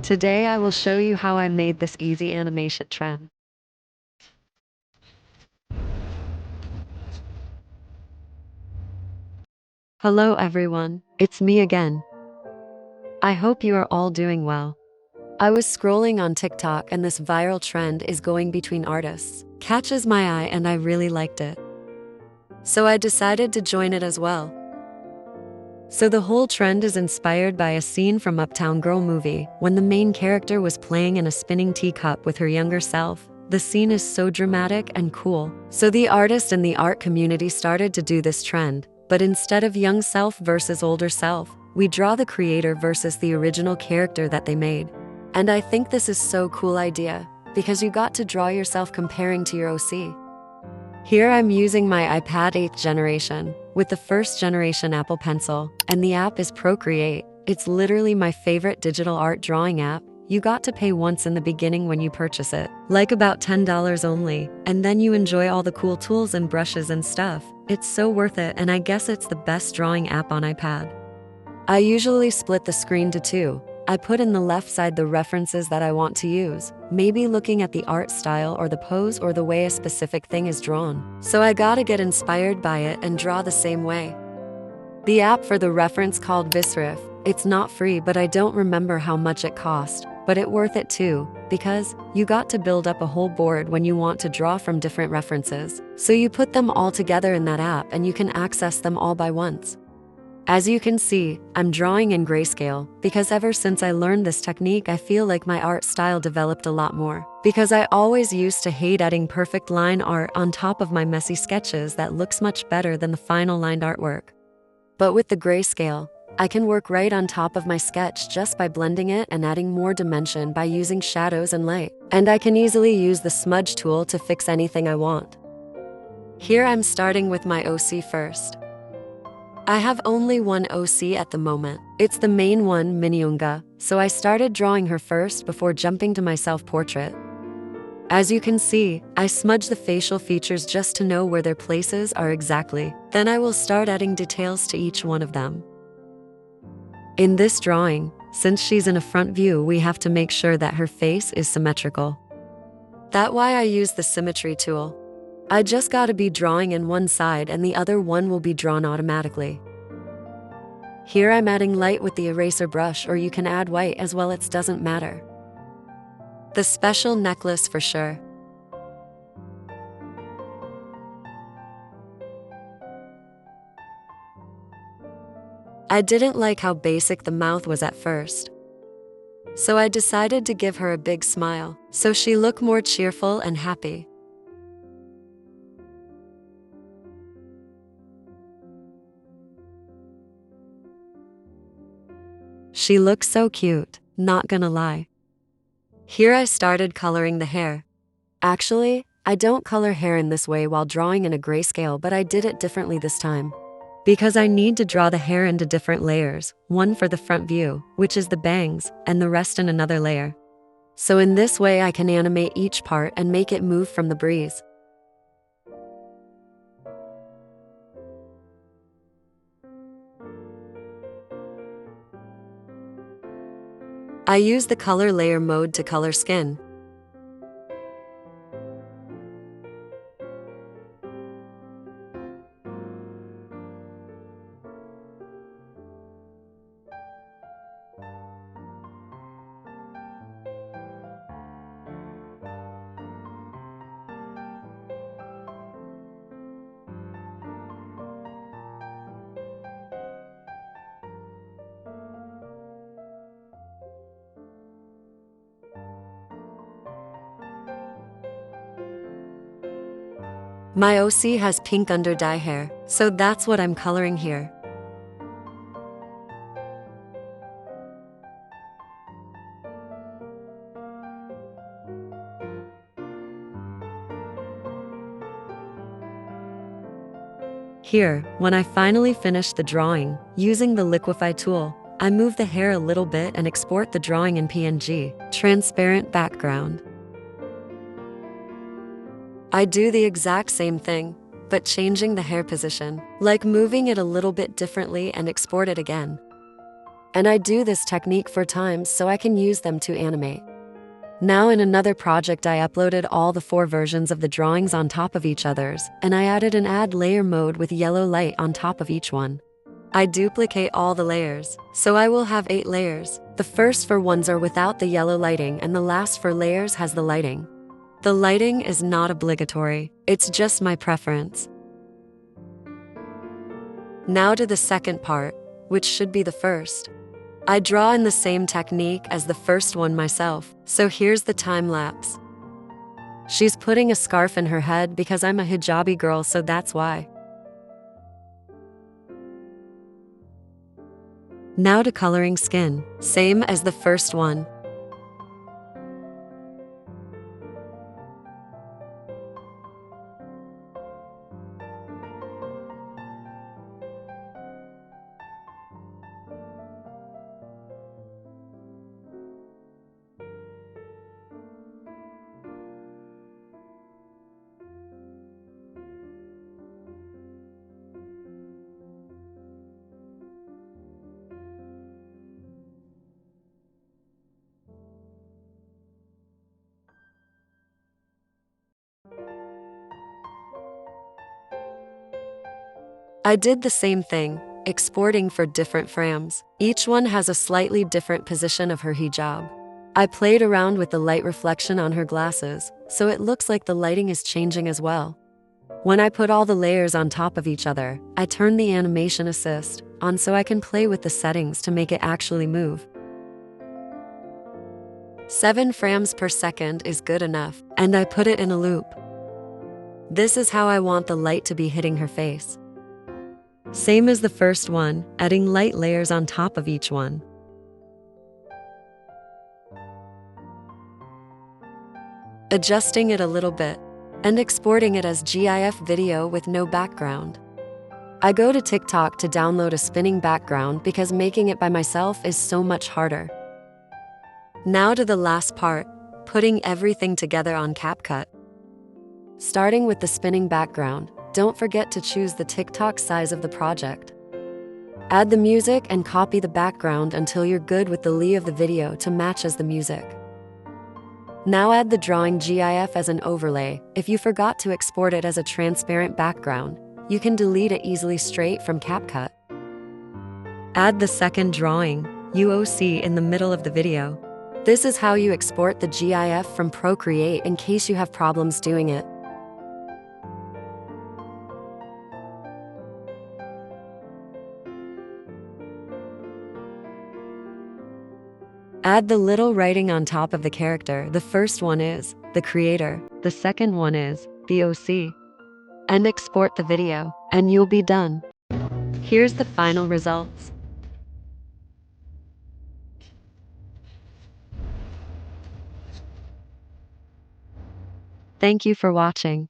Today I will show you how I made this easy animation trend. Hello everyone, it's me again. I hope you are all doing well. I was scrolling on TikTok and this viral trend is going between artists. Catches my eye and I really liked it. So I decided to join it as well. So the whole trend is inspired by a scene from Uptown Girl movie when the main character was playing in a spinning teacup with her younger self. The scene is so dramatic and cool. So the artist and the art community started to do this trend, but instead of young self versus older self, we draw the creator versus the original character that they made. And I think this is so cool idea because you got to draw yourself comparing to your OC. Here I'm using my iPad 8th generation with the first generation Apple Pencil, and the app is Procreate. It's literally my favorite digital art drawing app. You got to pay once in the beginning when you purchase it, like about $10 only, and then you enjoy all the cool tools and brushes and stuff. It's so worth it, and I guess it's the best drawing app on iPad. I usually split the screen to two. I put in the left side the references that I want to use, maybe looking at the art style or the pose or the way a specific thing is drawn. So I gotta get inspired by it and draw the same way. The app for the reference called ᴅᴅ. It's not free, but I don't remember how much it cost, but it worth it too, because you got to build up a whole board when you want to draw from different references. So you put them all together in that app and you can access them all by once. As you can see, I'm drawing in grayscale because ever since I learned this technique, I feel like my art style developed a lot more. Because I always used to hate adding perfect line art on top of my messy sketches that looks much better than the final lined artwork. But with the grayscale, I can work right on top of my sketch just by blending it and adding more dimension by using shadows and light. And I can easily use the smudge tool to fix anything I want. Here I'm starting with my OC first. I have only one OC at the moment. It's the main one, ᴅᴢ, so I started drawing her first before jumping to my self-portrait. As you can see, I smudge the facial features just to know where their places are exactly. Then I will start adding details to each one of them. In this drawing, since she's in a front view, we have to make sure that her face is symmetrical. That's why I use the symmetry tool. I just gotta be drawing in one side and the other one will be drawn automatically. Here I'm adding light with the eraser brush, or you can add white as well, it doesn't matter. The special necklace for sure. I didn't like how basic the mouth was at first. So I decided to give her a big smile, so she looked more cheerful and happy. She looks so cute, not gonna lie. Here I started coloring the hair. Actually, I don't color hair in this way while drawing in a grayscale, but I did it differently this time. Because I need to draw the hair into different layers, one for the front view, which is the bangs, and the rest in another layer. So in this way I can animate each part and make it move from the breeze. I use the color layer mode to color skin. My OC has pink under dye hair, so that's what I'm coloring here. Here, when I finally finish the drawing, using the liquify tool, I move the hair a little bit and export the drawing in PNG, transparent background. I do the exact same thing, but changing the hair position, like moving it a little bit differently and export it again. And I do this technique 4 times so I can use them to animate. Now in another project I uploaded all the 4 versions of the drawings on top of each others, and I added an add layer mode with yellow light on top of each one. I duplicate all the layers, so I will have 8 layers. The first 4 ones are without the yellow lighting and the last 4 layers has the lighting. The lighting is not obligatory, it's just my preference. Now to the second part, which should be the first. I draw in the same technique as the first one myself, so here's the time lapse. She's putting a scarf in her head because I'm a hijabi girl, so that's why. Now to coloring skin, same as the first one. I did the same thing, exporting for different frames. Each one has a slightly different position of her hijab. I played around with the light reflection on her glasses, so it looks like the lighting is changing as well. When I put all the layers on top of each other, I turned the animation assist on so I can play with the settings to make it actually move. 7 frames per second is good enough, and I put it in a loop. This is how I want the light to be hitting her face. Same as the first one, adding light layers on top of each one. Adjusting it a little bit, and exporting it as GIF video with no background. I go to TikTok to download a spinning background because making it by myself is so much harder. Now to the last part, putting everything together on CapCut. Starting with the spinning background, don't forget to choose the TikTok size of the project. Add the music and copy the background until you're good with the Lee of the video to match as the music. Now add the drawing GIF as an overlay. If you forgot to export it as a transparent background, you can delete it easily straight from CapCut. Add the second drawing, UOC, in the middle of the video. This is how you export the GIF from Procreate in case you have problems doing it. Add the little writing on top of the character. The first one is the creator, the second one is the OC. And export the video, and you'll be done. Here's the final results. Thank you for watching.